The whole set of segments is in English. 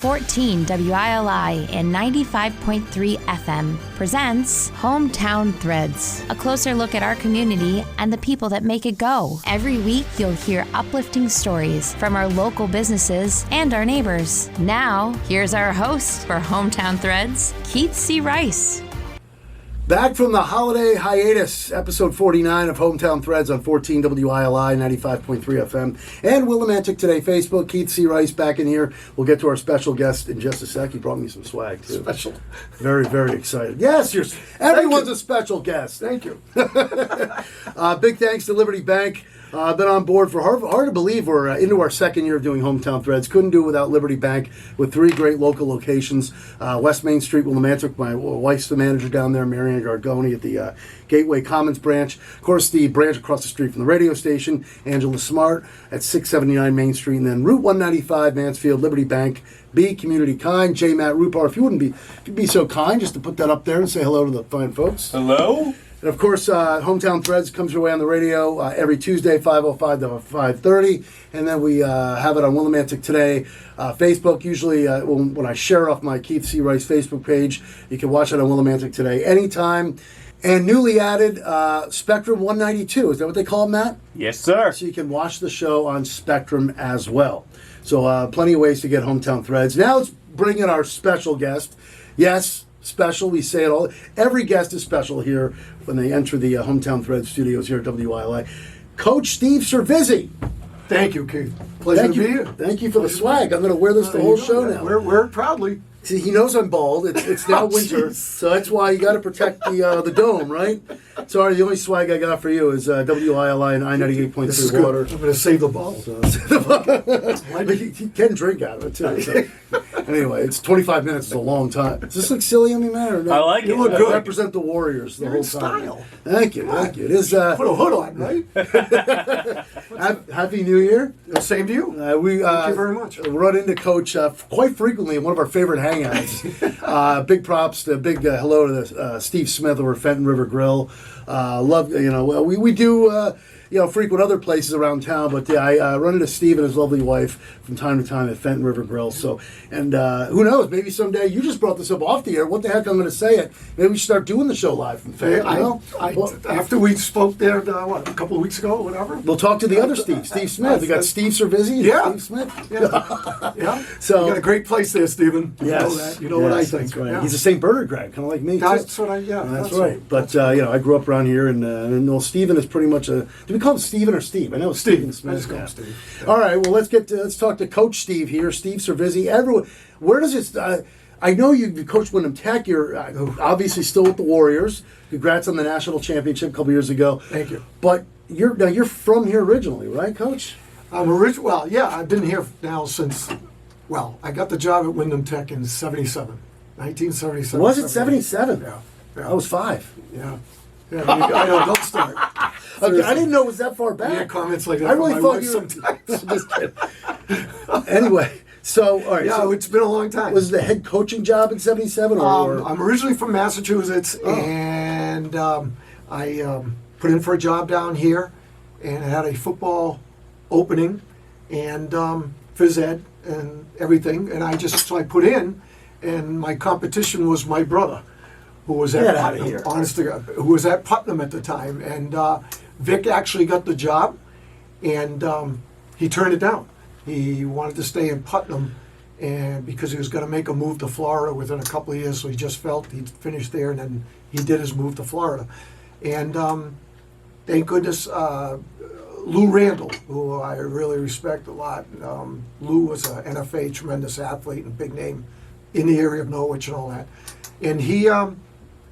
14 WILI and 95.3 FM presents Hometown Threads, a closer look at our community and the people that make it go. Every week, you'll hear uplifting stories from our local businesses and our neighbors. Now, here's our host for Hometown Threads, Keith C. Rice. Back from the holiday hiatus, episode 49 of Hometown Threads on 14 WILI, 95.3 FM, and Willimantic Today Facebook. Keith C. Rice back in here. We'll get to our special guest in just a sec. He brought me some swag, too. Special. Very, very excited. Yes, everyone's a special guest. Thank you. Big thanks to Liberty Bank. Been on board for hard to believe we're into our second year of doing Hometown Threads. Couldn't do it without Liberty Bank with three great local locations. West Main Street, Willimantic. My wife's the manager down there, Marianne Gargoni at the Gateway Commons branch. Of course, the branch across the street from the radio station, Angela Smart at 679 Main Street. And then Route 195, Mansfield, Liberty Bank. Be community kind. J. Matt Rupar, if you'd be so kind just to put that up there and say hello to the fine folks. Hello. And, of course, Hometown Threads comes your way on the radio every Tuesday, 5:05 to 5:30. And then we have it on Willimantic Today. Facebook, usually when I share off my Keith C. Rice Facebook page, you can watch it on Willimantic Today anytime. And newly added, Spectrum 192. Is that what they call it, Matt? Yes, sir. So you can watch the show on Spectrum as well. So plenty of ways to get Hometown Threads. Now let's bring in our special guest. Yes, special. We say it all. Every guest is special here when they enter the Hometown Threads studios here at WILI. Coach Steve Servizzi. Thank you, Keith. Pleasure to be here. Thank you for the swag. I'm going to wear this the whole show now. Wear it proudly. See, he knows I'm bald. It's now winter, geez. so that's why you got to protect the dome, right? Sorry, the only swag I got for you is WILI and I-98.3 water. I'm going to save the ball. But you can drink out of it, too. So. Anyway, it's 25 minutes. It's a long time. Does this look silly on me, man? Or no? I like it. You look good. Represent the Warriors the You're whole in time. style. Thank you. It is, Put a hood on, right? Happy New Year. Same to you. Thank you very much. Run into Coach quite frequently in one of our favorite hangouts. Big props to hello to Steve Smith over Fenton River Grill. We do frequent other places around town, but I run into Steve and his lovely wife from time to time at Fenton River Grill. So, and who knows? Maybe someday you just brought this up off the air. What the heck? I'm going to say it. Maybe we should start doing the show live from Fenton. After we spoke there, a couple of weeks ago, or whatever. We'll talk to the other Steve Smith. We got Steve Servizzi and Yeah. Steve Smith. Yeah. So you got a great place there, Stephen. Yes. You know what I think. That's right. Yeah. He's a St. Bernard grad, kind of like me. That's too. what That's right. But I grew up around here, and Stephen is pretty much a. Do we call him Stephen or Steve? I know Stephen Smith. I just call him Steve. Yeah. All right. Well, let's talk to Coach Steve here, Steve Servizzi. Everyone, where does it? I know you coached Wyndham Tech. You're obviously still with the Warriors. Congrats on the national championship a couple years ago. Thank you. But you're from here originally, right, Coach? Well, yeah, I've been here now since. Well, I got the job at Wyndham Tech in 1977. Was it 77? Yeah. I was 5. Yeah. I know, don't start. Okay, I didn't know it was that far back. Yeah, comments like that I really from my thought wife you sometimes. Just kidding. Anyway, so, all right. Yeah, so it's been a long time. Was it the head coaching job in 77? I'm originally from Massachusetts, and I put in for a job down here, and I had a football opening, and phys ed and everything, and so I put in, and my competition was my brother, who was at Putnam, honest to God, who was at Putnam at the time, and Vic actually got the job, and he turned it down. He wanted to stay in Putnam, and because he was going to make a move to Florida within a couple of years, so he just felt he'd finished there, and then he did his move to Florida. And thank goodness, Lou Randall, who I really respect a lot. Lou was an NFA tremendous athlete and big name in the area of Norwich and all that. And he, I'll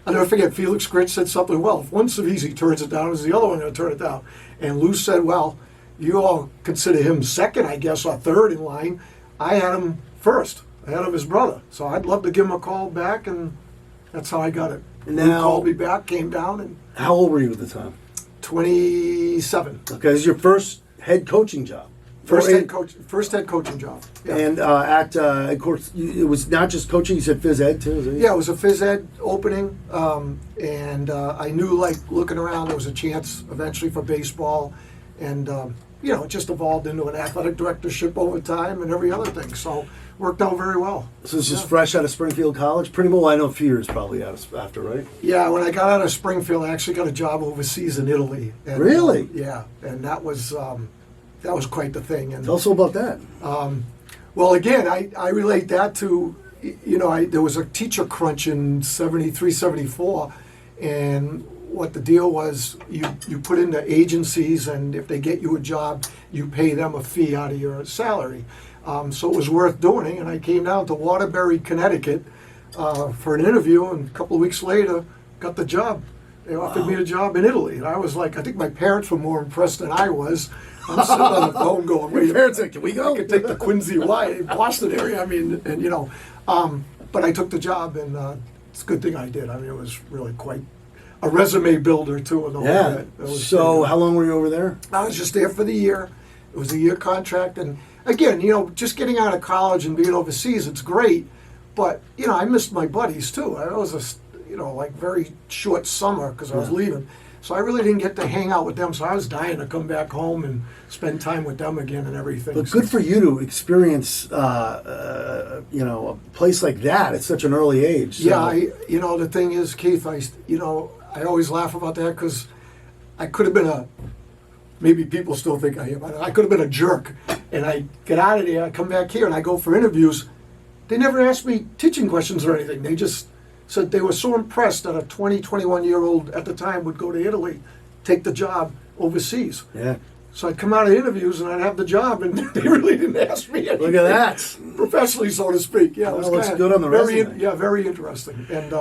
never forget, Felix Gritch said something, well, if one Savizzi turns it down, is the other one going to turn it down? And Lou said, well, you all consider him second, I guess, or third in line. I had him first, ahead of his brother. So I'd love to give him a call back, and that's how I got it. And Lou called me back, came down, and... How old were you at the time? 27. Okay, this is your first head coaching job. First head coaching job. Yeah. And of course, it was not just coaching. You said phys ed too. Yeah, it was a phys ed opening, and I knew, like, looking around, there was a chance eventually for baseball, and it just evolved into an athletic directorship over time and every other thing. So worked out very well. So this is fresh out of Springfield College? Pretty well, I know a few years probably after, right? Yeah, when I got out of Springfield, I actually got a job overseas in Italy. And, Really? Yeah, and that was quite the thing. And Tell us all about that. well, again, I relate that to, there was a teacher crunch in 73, 74, and what the deal was, you put into agencies, and if they get you a job, you pay them a fee out of your salary. So it was worth doing, and I came down to Waterbury, Connecticut for an interview, and a couple of weeks later, got the job. They offered me a job in Italy, and I was like, I think my parents were more impressed than I was. I'm sitting on the phone going, wait, Parents said, can we go? I could take the Quincy Y, Boston area, but I took the job, and it's a good thing I did. I mean, it was really quite a resume builder, too, and the whole Yeah. bit. It was So pretty good. how long were you over there? I was just there for the year. It was a year contract, and again, just getting out of college and being overseas, it's great. But I missed my buddies too. I was like very short summer because I was leaving, so I really didn't get to hang out with them. So I was dying to come back home and spend time with them again and everything. But good for you to experience, a place like that at such an early age. So. Yeah, the thing is, Keith, I always laugh about that because I could have been maybe people still think I am. I could have been a jerk, and I get out of there, I come back here, and I go for interviews. They never asked me teaching questions or anything. They just said they were so impressed that a 20, 21-year-old at the time would go to Italy, take the job overseas. Yeah. So I'd come out of interviews and I'd have the job, and they really didn't ask me anything. Look at that. Professionally, so to speak. Yeah, it was Well, looks kinda good on the very, resume. Yeah, very interesting. And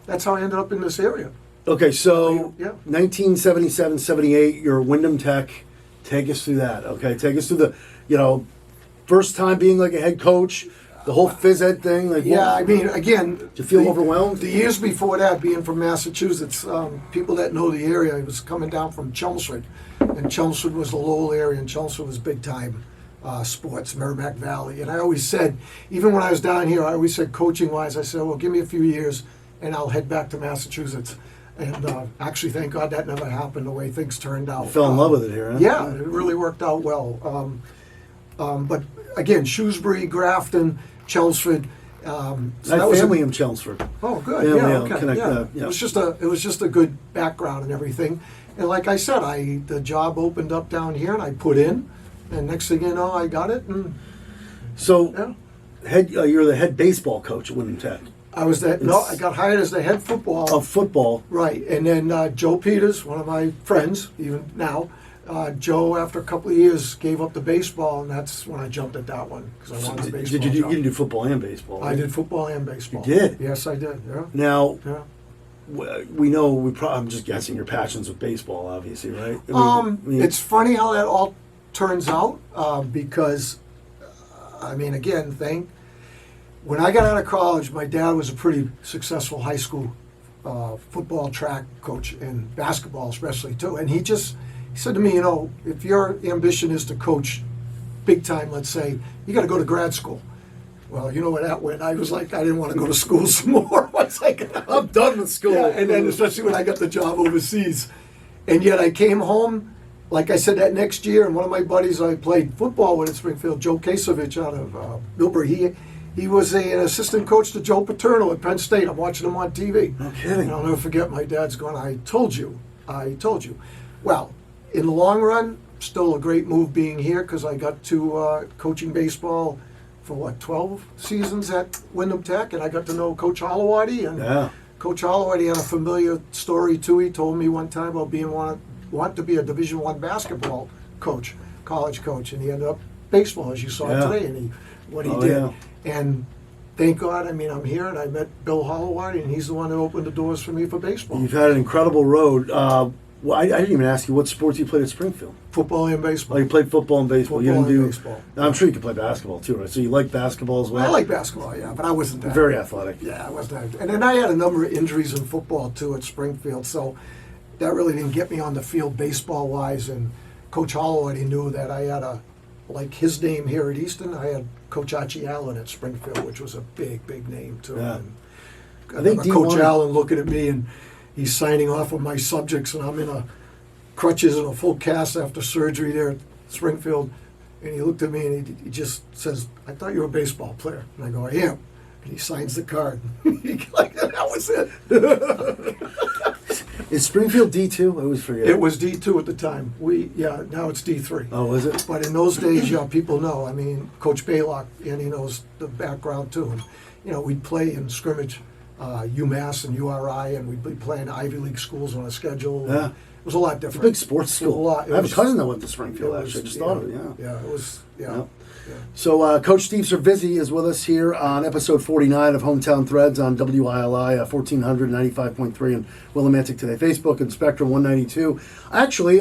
that's how I ended up in this area. Okay, so Yeah. 1977, 78, you're at Wyndham Tech. Take us through that, okay? Take us through the, first time being like a head coach, the whole phys ed thing. Like, Yeah, I mean, again... Did you feel overwhelmed? The years before that, being from Massachusetts, people that know the area, I was coming down from Chelmsford, and Chelmsford was the Lowell area, and Chelmsford was big time sports, Merrimack Valley. And I always said, even when I was down here, I always said, coaching-wise, I said, well, give me a few years, and I'll head back to Massachusetts. And actually, thank God that never happened the way things turned out. You fell in love with it here, huh? Yeah, it really worked out well. But again, Shrewsbury, Grafton, Chelmsford. I have family in Chelmsford. Oh, good. Family, Yeah, I'll okay. connect Yeah. that, yeah. It was just a good background and everything. And like I said, the job opened up down here, and I put in, and next thing you know, I got it. And So, yeah, you're the head baseball coach at Wyndham Tech. I got hired as the head football. Of football. Right, and then Joe Peters, one of my friends, even now, Joe, after a couple of years, gave up the baseball, and that's when I jumped at that one because I wanted the baseball Did you job. didn't do football and baseball? I right? did football and baseball. You did? Yes, I did. Yeah. Now, Yeah. we know, I'm just guessing your passions with baseball, obviously, right? I mean, It's funny how that all turns out because, again, when I got out of college, my dad was a pretty successful high school football track coach and basketball especially too. And he said to me, if your ambition is to coach big time, let's say, you got to go to grad school. Well, you know where that went. I was like, I didn't want to go to school some more. I was like, I'm done with school. yeah, and then especially when I got the job overseas. And yet I came home, like I said, that next year, and one of my buddies I played football with at Springfield, Joe Kasevich out of Millbury, he was an assistant coach to Joe Paterno at Penn State. I'm watching him on TV. No kidding. And I'll never forget my dad's going, I told you. Well, in the long run, still a great move being here because I got to coaching baseball for 12 seasons at Wyndham Tech, and I got to know Coach Hollowaty, and Yeah. Coach Hollowaty had a familiar story too. He told me one time about want to be a Division I basketball coach, college coach, and he ended up baseball, as you saw Yeah. today, and what he Oh, did. yeah. And thank God, I'm here, and I met Bill Hollowaty, and he's the one that opened the doors for me for baseball. You've had an incredible road. I didn't even ask you what sports you played at Springfield. Football and baseball. Oh, you played football and baseball. You Football didn't and do. baseball. I'm sure you could play basketball too, right? So you like basketball as well. I like basketball, yeah, but I wasn't that. Very athletic. Yeah, I wasn't. And then I had a number of injuries in football too at Springfield, so that really didn't get me on the field baseball wise. And Coach Hollowaty knew that I had like his name here at Easton. I had Coach Archie Allen at Springfield, which was a big, big name too. Yeah. And I think remember Coach D1 Allen looking at me, and he's signing off on my subjects, and I'm in crutches and a full cast after surgery there at Springfield, and he looked at me and he just says, "I thought you were a baseball player." And I go, "I am." And he signs the card. That was it. Is Springfield D2? I always forget. It was D2 at the time. Now it's D3. Oh, is it? But in those days, people know. I mean, Coach Baylock, and he knows the background too. And, we'd play in scrimmage, UMass and URI, and we'd be playing Ivy League schools on a schedule. Yeah. It was a lot different. Big sports It was school. a lot. I have a cousin that went to Springfield, It was- actually. I just thought of it, yeah. Yeah, it was, yeah. Yep. So Coach Steve Servizzi is with us here on episode 49 of Hometown Threads on WILI 1400, 95.3 and Willimantic Today Facebook and Spectrum 192. Actually,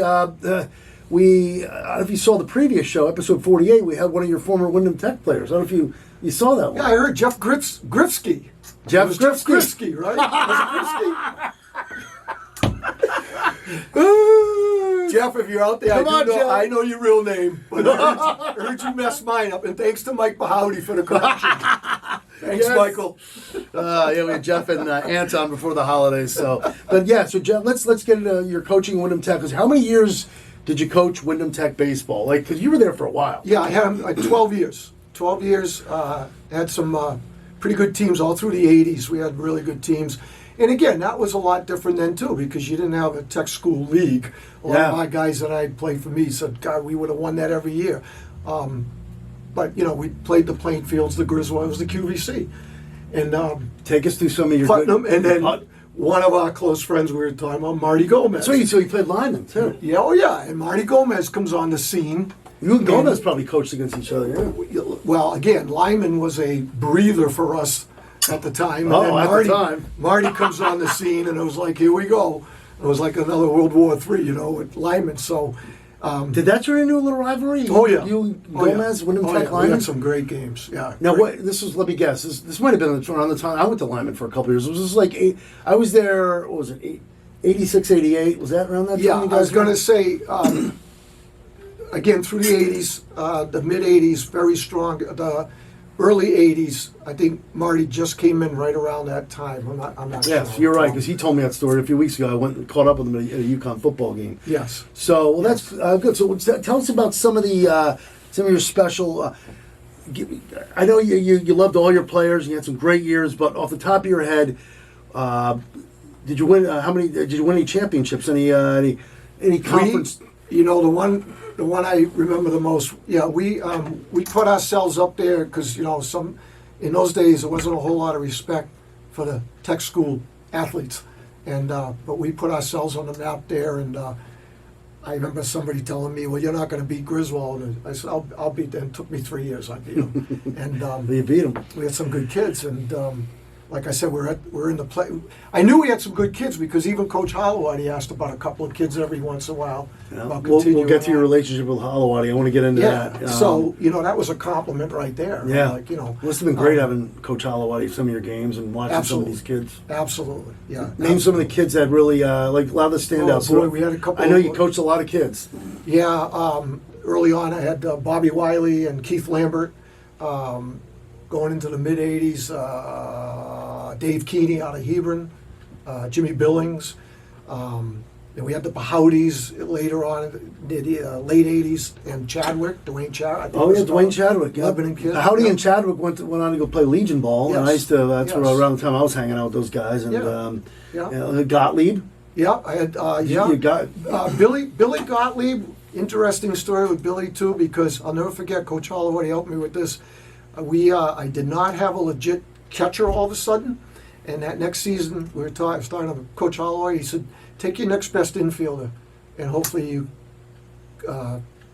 we if you saw the previous show, episode 48, we had one of your former Wyndham Tech players. I don't know if you saw that one. Yeah, I heard Jeff Grifsky. Jeff It was Jeff Grifsky. Grifsky, right? Was it Jeff, if you're out there, Come on, Jeff. I know your real name, but I heard you mess mine up. And thanks to Mike Bahoudy for the correction. Thanks, Yes. Michael. Yeah, we had Jeff and Anton before the holidays. So Jeff, let's get into your coaching Wyndham Tech. 'Cause how many years did you coach Wyndham Tech baseball? Because you were there for a while. Yeah, I had him 12 years. 12 years. Had some pretty good teams all through the 80s. We had really good teams. And again, that was a lot different then too, because you didn't have a tech school league. A lot of my guys that I played for me said, "God, we would have won that every year." But we played the Plainfields, the Griswold, it was the QVC, and Take us through some of your Putnam, good. and then one of our close friends we were talking about, Marty Gomez. So you played lineman too. Yeah, oh yeah, and Marty Gomez comes on the scene. You and Gomez probably coached against each other. Yeah. Well, again, Lyman was a breather for us at the time. And Oh, at the time. Marty comes on the scene, and it was like, here we go. It was like another World War III, with Lyman. So, Did that turn into a little rivalry? oh yeah, You and Oh, yeah. Gomez, Wyndham Oh, Tech yeah. We lineman. had some great games. Yeah. Now, great. let me guess. This might have been around the time I went to Lyman for a couple of years. Was this like I was there, what was it, 86, 88? Was that around that time? Yeah, you I was guys going were? to say, again, through the 80s, the mid 80s, very strong. The early 80s, I think Marty just came in right around that time. I'm not Yes, sure. you're right, because he told me that story a few weeks ago. I went and caught up with him at a UConn football game. Yes. So, well, that's good. So, tell us about some of your special. I know you loved all your players. And you had some great years, but off the top of your head, did you win? How many? Did you win any championships? Any conference? The one I remember the most. Yeah, we put ourselves up there because in those days there wasn't a whole lot of respect for the tech school athletes, and but we put ourselves on the map there. And I remember somebody telling me, "Well, you're not going to beat Griswold." And I said, "I'll beat them." It took me 3 years. I beat them, and You beat them. we had some good kids, and like I said, we're in the play. I knew we had some good kids because even Coach Holloway, he asked about a couple of kids every once in a while. About We'll continuing get to your on. relationship with Holloway. I want to get into Yeah, that. so that was a compliment right there. Yeah, Like, must have been great having Coach Holloway at some of your games and watching some of these kids. Absolutely, yeah. Name some of the kids that really like a lot of the standouts. Oh, boy, we had a couple I know of- you coached a lot of kids. Yeah, early on I had Bobby Wiley and Keith Lambert. Going into the mid '80s, Dave Keeney out of Hebron, Jimmy Billings. Then we had the Bahoudis later on in the late '80s, and Chadwick, Dwayne Chadwick. I think Oh was yeah, his Dwayne name. Chadwick. Yeah. Lebanon kid. Howdy Yeah. and Chadwick went on to go play Legion ball, and Yes. I used to. That's Yes. around the time I was hanging out with those guys. And Yeah. Gottlieb. Yeah, I had You got Billy Gottlieb. Interesting story with Billy too, because I'll never forget. Coach Holloway helped me with this. I did not have a legit catcher all of a sudden, and that next season we were starting with Coach Holloway. He said, "Take your next best infielder, and hopefully you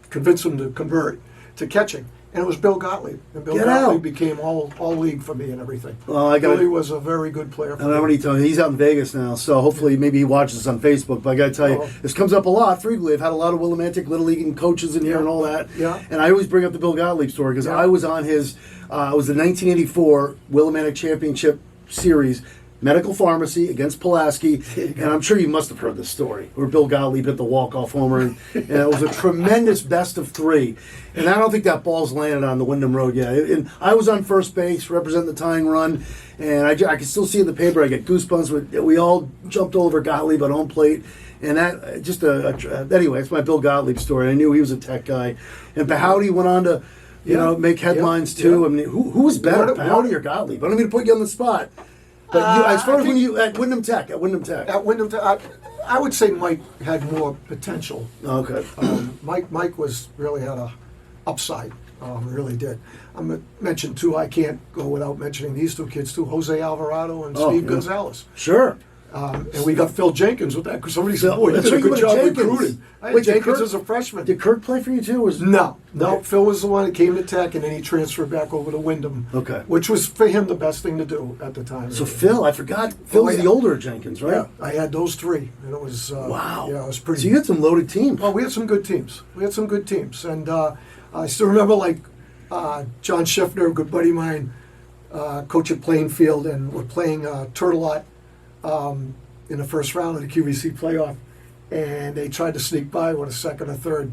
convince him to convert to catching." And it was Bill Gottlieb, and Bill Get Gottlieb out. became all league for me and everything. Well, I got. Billy was a very good player. I For don't know me. what he told me. He's out in Vegas now, so hopefully maybe he watches us on Facebook. But I got to tell you, Oh. this comes up a lot frequently. I've had a lot of Willimantic Little League and coaches in here and all that. Yeah. And I always bring up the Bill Gottlieb story because Yeah. I was on his. It was the 1984 Willimantic Championship Series. medical pharmacy against Pulaski, and I'm sure you must have heard this story, where Bill Gottlieb hit the walk-off homer, and it was a tremendous best of three. And I don't think that ball's landed on the Wyndham Road yet. And I was on first base, representing the tying run, and I can still see in the paper, I get goosebumps. We all jumped over Gottlieb at home plate. And that, just anyway, it's my Bill Gottlieb story. I knew he was a Tech guy. And Behouty went on to, make headlines too. I mean, who was better, Behouty or Gottlieb? I don't mean to put you on the spot. But as far as when you, at Wyndham Tech. At Wyndham Tech, I would say Mike had more potential. Okay. Mike really had a upside. Really did. I'm gonna mention too. I can't go without mentioning these two kids too: Jose Alvarado and Steve Gonzalez. Sure. And we got Phil Jenkins with that because somebody said, "Boy, you did a good job recruiting." I had Jenkins as a freshman. Did Kirk play for you too? No. Phil was the one that came to Tech, and then he transferred back over to Wyndham. Okay. Which was for him the best thing to do at the time. So Phil, I forgot. Phil was the older Jenkins, right? Yeah, I had those three, and it was wow. Yeah, it was pretty. So you had some loaded teams. Well, we had some good teams. And I still remember John Schiffner, a good buddy of mine, coach at Plainfield, and we're playing Turtle Lot in the first round of the QVC playoff, and they tried to sneak by with a second or third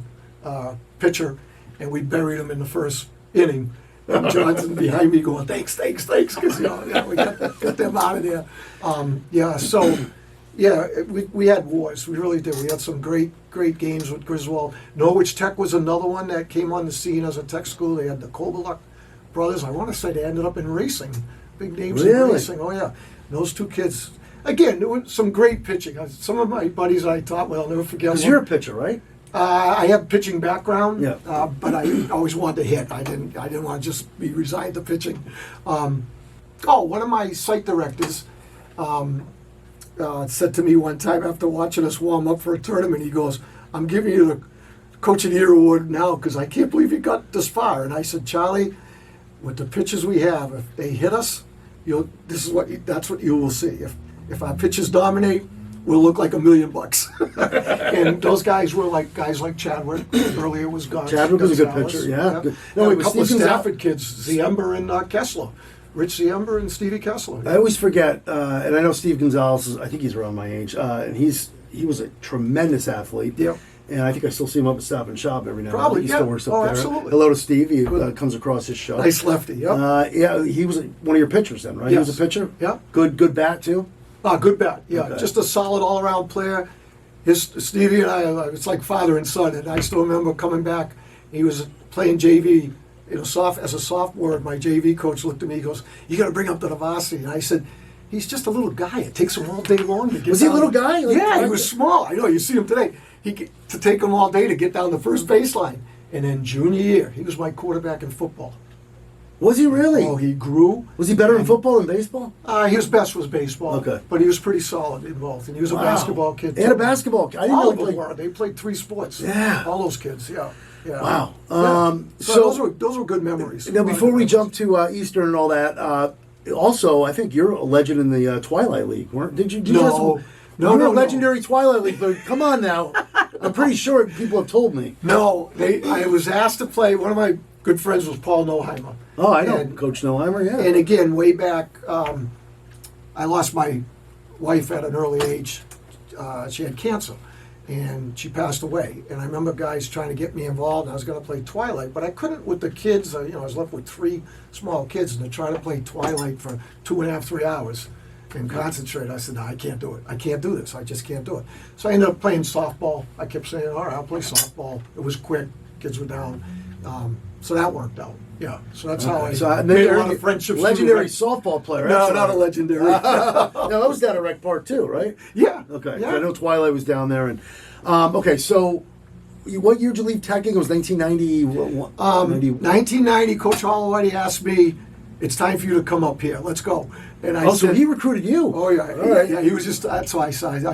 pitcher, and we buried them in the first inning. And Johnson behind me going, thanks, because we got them out of there. We had wars. We really did. We had some great games with Griswold. Norwich Tech was another one that came on the scene as a Tech school. They had the Kovaluk brothers. I want to say they ended up in racing. Big names in racing. Oh, yeah. Those two kids. Again, there was some great pitching. Some of my buddies I taught, I'll never forget. Because you're a pitcher, right? I have pitching background, yeah. But I always wanted to hit. I didn't want to just be resigned to pitching. One of my site directors said to me one time after watching us warm up for a tournament, he goes, "I'm giving you the Coach of the Year award now because I can't believe you got this far." And I said, "Charlie, with the pitchers we have, if they hit us, that's what you will see. If our pitchers dominate, we'll look like $1 million." And those guys were guys like Chadwick. Earlier was gone. Chadwick was a good pitcher, yeah. Good. No, a couple of Stafford kids, Ziember and Kessler. Rich Ziember and Stevie Kessler. I always forget, and I know Steve Gonzalez, I think he's around my age, and he was a tremendous athlete. Yep. And I think I still see him up at Stop and Shop every now and then. Probably, He still works up there. Absolutely. Hello to Steve. He comes across his show. Nice lefty, yep. He was one of your pitchers then, right? Yes. He was a pitcher? Yeah. Good bat, too? Good bat, yeah. Okay. Just a solid all-around player. Stevie and I, it's like father and son. And I still remember coming back. He was playing JV. As a sophomore, my JV coach looked at me. He goes, "You got to bring him up to the varsity." And I said, "He's just a little guy. It takes him all day long to get." Was he a little guy? Yeah, he was small. I know. You see him today. To take him all day to get down the first baseline. And then junior year, he was my quarterback in football. Was he really? Oh, he grew. Was he better in football than baseball? His best was baseball. Okay. But he was pretty solid in both. And he was a basketball kid. And a basketball kid. I didn't All know of he them played. were. They played 3 sports. Yeah. All those kids, yeah. Wow. So those were good memories. Now, before we jump to Eastern and all that, also, I think you're a legend in the Twilight League, weren't? Did you? No. You're a legendary Twilight League, but come on now. I'm pretty sure people have told me. No, I was asked to play. One of my good friends was Paul Noheimer. Oh, I know Coach Noheimer, yeah. And again, way back, I lost my wife at an early age. She had cancer, and she passed away. And I remember guys trying to get me involved. And I was going to play Twilight, but I couldn't with the kids. I was left with 3 small kids, and to try to play Twilight for 2.5, 3 hours and concentrate, I said, "No, I can't do it. I can't do this. I just can't do it." So I ended up playing softball. I kept saying, "All right, I'll play softball." It was quick. Kids were down. So that worked out. Yeah. So that's how I made a lot of friendships. Legendary softball player. No, not a legendary. No, that was down at Rec Park too, right? Yeah. Okay. Yeah. I know Twilight was down there. And okay, so what year did you leave Tech? It was 1990. 1990. Coach Holloway asked me, "It's time for you to come up here. Let's go." And I said, so he recruited you. Oh yeah, all right. Yeah. He was just. That's why I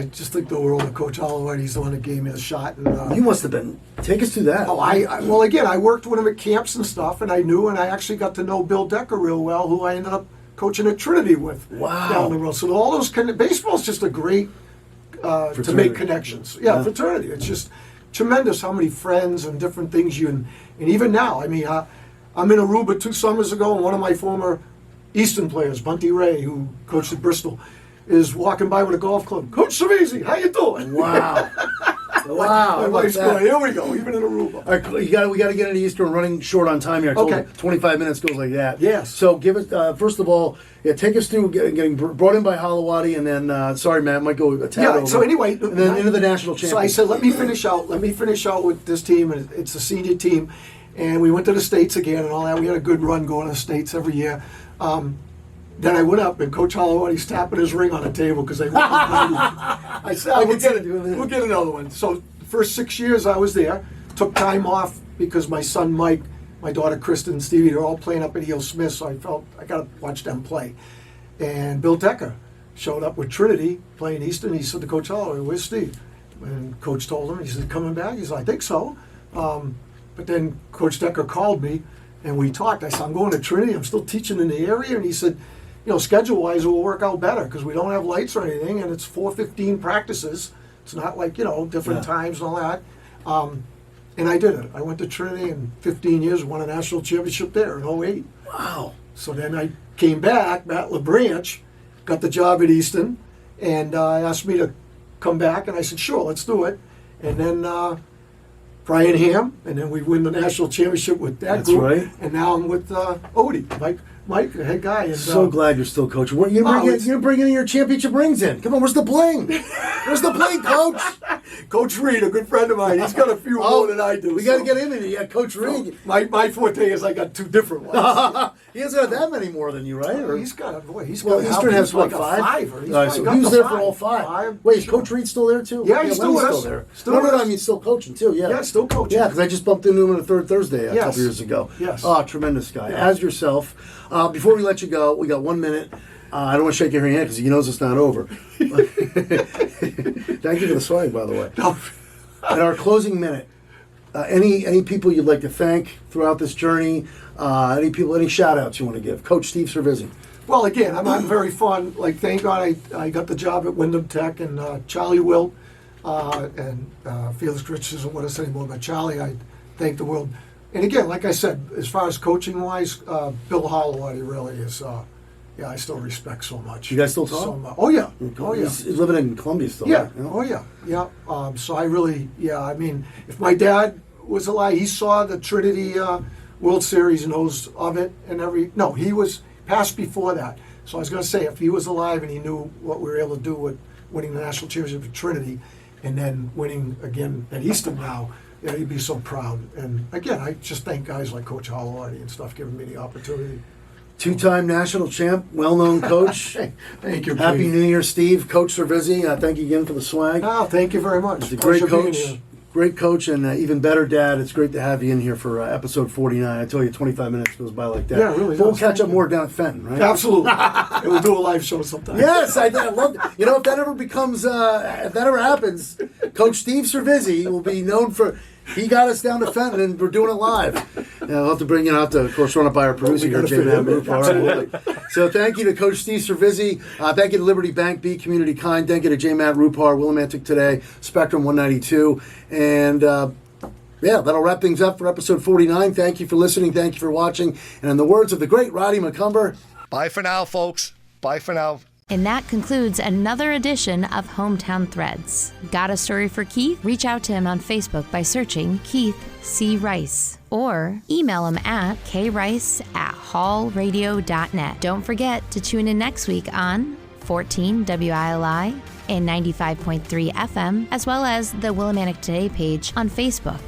just think the world of Coach Holloway. He's the one that gave me the shot. And you must have been. Take us through that. Well, again, I worked with him at camps and stuff, and I actually got to know Bill Decker real well, who I ended up coaching at Trinity with. Wow. Down the road. So all those baseball's just a great to make connections. Yeah, fraternity. It's just tremendous how many friends and different things and even now. I mean, I'm in Aruba 2 summers ago, and one of my former Easton players, Bunty Ray, who coached at Bristol, is walking by with a golf club. Coach Cervisi, how you doing? Wow. Wow. My how about wife's that? going, here we go, even in Aruba. All right, we got to get into Easter. We're running short on time here. I told Okay. you 25 minutes goes like that. Yes. So give us, first of all, take us through getting brought in by Holowati, and then, sorry, Matt, might go a tad Yeah, over. so anyway. And then into the national championship. So I said, let me finish out with this team, and it's a senior team. And we went to the States again and all that. We had a good run going to the States every year. Then I went up, and Coach Holowati's tapping his ring on the table because they won. I said, I we'll consider get, doing that. we'll get another one. So the first 6 years I was there, took time off because my son Mike, my daughter Kristen, and Stevie, they're all playing up at E.O. Smith, so I felt I got to watch them play. And Bill Decker showed up with Trinity playing Eastern. He said to Coach Holloway, where's Steve? And Coach told him, he said, coming back? He said, I think so. But then Coach Decker called me, and we talked. I said, I'm going to Trinity. I'm still teaching in the area. And he said, schedule-wise, it will work out better because we don't have lights or anything, and it's 4:15 practices. It's not like, different times and all that. And I did it. I went to Trinity in 15 years, won a national championship there in 08. Wow. So then I came back, Matt LaBranch got the job at Easton, and asked me to come back, and I said, sure, let's do it. And then Brian Ham, and then we win the national championship with that That's group. right. And now I'm with Odie, Mike, the head guy. And, So glad you're still coaching. You're bringing your championship rings in. Come on, where's the bling? Where's the bling, Coach? Coach Reed, a good friend of mine, he's got a few more than I do. We got to get him in. Yeah, Coach Reed. My forte is I got two different ones. He hasn't got that many more than you, right? Or- He's got Well, Eastern has what, five? five? All right, so he was there for all five. Wait, is Coach Reed still there too? Yeah, he's still Lenny's with us. there. Still No, with I us. mean still coaching too. Yeah, Yeah, still coaching. Yeah, because I just bumped into him on the third Thursday a Yes. couple years ago. Yes. Oh, tremendous guy. Yeah. As yourself. Before we let you go, we got 1 minute. I don't want to shake your hand because he knows it's not over. Thank you for the swag, by the way. In our closing minute, any people you'd like to thank throughout this journey? Any shout outs you want to give? Coach Steve Cervisi. Well, again, I'm very fond. Like, thank God I got the job at Wyndham Tech, and Charlie Wilt and Felix Richardson want to say more about Charlie. I thank the world. And again, like I said, as far as coaching wise, Bill Holowati really is. I still respect so much. You guys still talk? So much. Oh yeah. Oh yeah. He's living in Columbia still. Yeah. Right? You know? Oh yeah. Yeah. So I really, I mean, if my dad was alive, he saw the Trinity World Series, knows of it, and he was passed before that. So I was going to say, if he was alive and he knew what we were able to do with winning the national championship at Trinity, and then winning again at Easton now, he'd be so proud. And again, I just thank guys like Coach Holowati and stuff giving me the opportunity. Two-time national champ, well-known coach. Thank you. Happy Keith. New Year, Steve. Coach Cervisi, thank you again for the swag. Oh, thank you very much. He's a great Pleasure being coach. here. Great coach and even better dad. It's great to have you in here for episode 49. I tell you, 25 minutes goes by like that. Yeah, it really We'll does. catch up Thank more you. down at Fenton, right? Absolutely. And we'll do a live show sometime. Yes, I love it. If that ever becomes, if that ever happens, Coach Steve Cervisi will be known for, he got us down to Fenton and we're doing it live. We'll have to bring it out to, of course, run it by our producer here, gotta Jay fit him in. Rupar. Absolutely. So thank you to Coach Steve Cervisi. Thank you to Liberty Bank, Be Community Kind. Thank you to J. Matt Rupar, Willimantic Today, Spectrum 192. And that'll wrap things up for episode 49. Thank you for listening. Thank you for watching. And in the words of the great Roddy McCumber, bye for now, folks. Bye for now. And that concludes another edition of Hometown Threads. Got a story for Keith? Reach out to him on Facebook by searching Keith C. Rice or email him at krice@hallradio.net. Don't forget to tune in next week on 14 WILI and 95.3 FM, as well as the Willimantic Today page on Facebook.